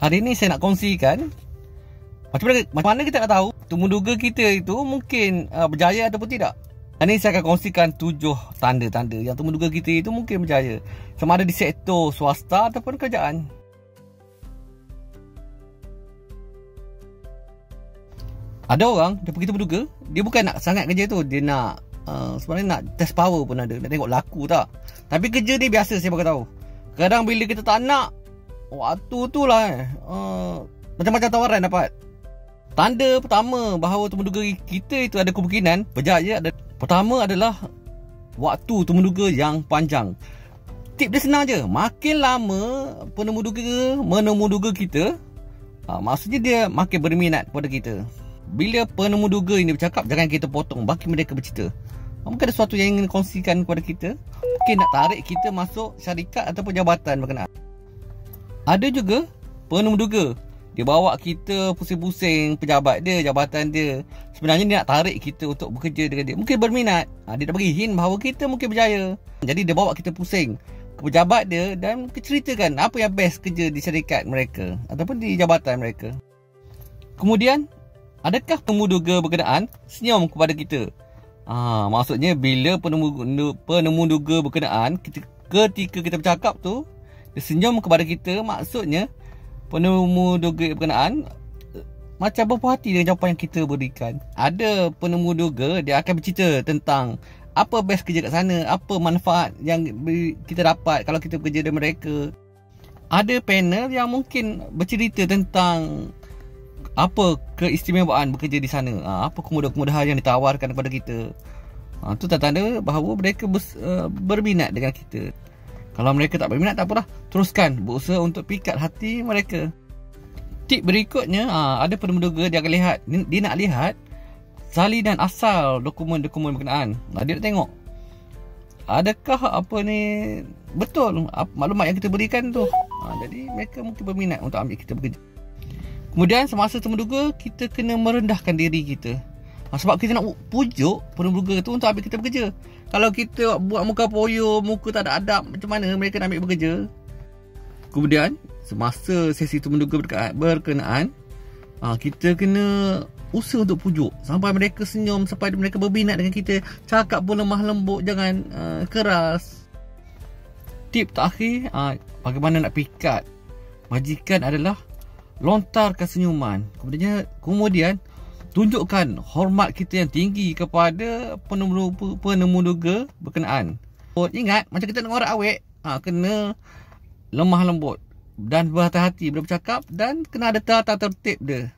Hari ni saya nak kongsikan macam mana kita nak tahu temuduga kita itu mungkin berjaya ataupun tidak. Hari ni saya akan kongsikan 7 tanda-tanda yang temuduga kita itu mungkin berjaya, sama ada di sektor swasta ataupun kerajaan. Ada orang dia pergi temuduga, dia bukan nak sangat kerja tu, dia nak sebenarnya nak test power pun ada, nak tengok laku tak. Tapi kerja dia biasa, saya beritahu. Kadang bila kita tak nak, waktu tu lah macam-macam tawaran dapat. Tanda pertama bahawa temuduga kita itu ada kemungkinan berjaya pertama adalah waktu temuduga yang panjang. Tip dia senang je. Makin lama penemuduga kita, maksudnya dia makin berminat pada kita. Bila penemuduga ini bercakap, jangan kita potong, bagi mereka bercerita. Mungkin ada sesuatu yang ingin kongsikan kepada kita, mungkin nak tarik kita masuk syarikat ataupun jabatan berkenaan. Ada juga penemuduga, dia bawa kita pusing-pusing pejabat dia, jabatan dia. Sebenarnya dia nak tarik kita untuk bekerja dengan dia. Mungkin berminat. Dia nak bagi hint bahawa kita mungkin berjaya. Jadi dia bawa kita pusing ke pejabat dia dan ceritakan apa yang best kerja di syarikat mereka ataupun di jabatan mereka. Kemudian, adakah penemuduga berkenaan senyum kepada kita? Maksudnya bila penemuduga berkenaan, ketika kita bercakap tu, dia senyum kepada kita, maksudnya penemuduga berkenaan macam berpuas hati dengan jawapan yang kita berikan. Ada penemuduga, dia akan bercerita tentang apa best kerja kat sana, apa manfaat yang kita dapat kalau kita bekerja dengan mereka. Ada panel yang mungkin bercerita tentang apa keistimewaan bekerja di sana, apa kemudahan-kemudahan yang ditawarkan kepada kita. Itu tanda-tanda bahawa mereka berminat dengan kita. Kalau mereka tak berminat, tak apalah, teruskan berusaha untuk pikat hati mereka. Tip berikutnya, ada penemuduga dia akan lihat, dia nak lihat salinan asal dokumen-dokumen berkenaan. Dia nak tengok adakah betul maklumat yang kita berikan tu. Jadi mereka mungkin berminat untuk ambil kita bekerja. Kemudian semasa temuduga, kita kena merendahkan diri kita. Sebab kita nak pujuk penemuduga tu untuk ambil kita bekerja. Kalau kita buat muka poyo, muka tak ada adab, macam mana mereka nak ambil bekerja? Kemudian semasa sesi temuduga berkenaan, kita kena usaha untuk pujuk sampai mereka senyum, sampai mereka berminat dengan kita. Cakap pun lemah lembut, jangan keras. Tip terakhir, bagaimana nak pikat majikan adalah lontarkan senyuman. Kemudian tunjukkan hormat kita yang tinggi kepada penemuduga berkenaan. Ingat, macam kita nak orang awet, kena lemah lembut dan berhati-hati bila bercakap, dan kena ada tata tertib dia.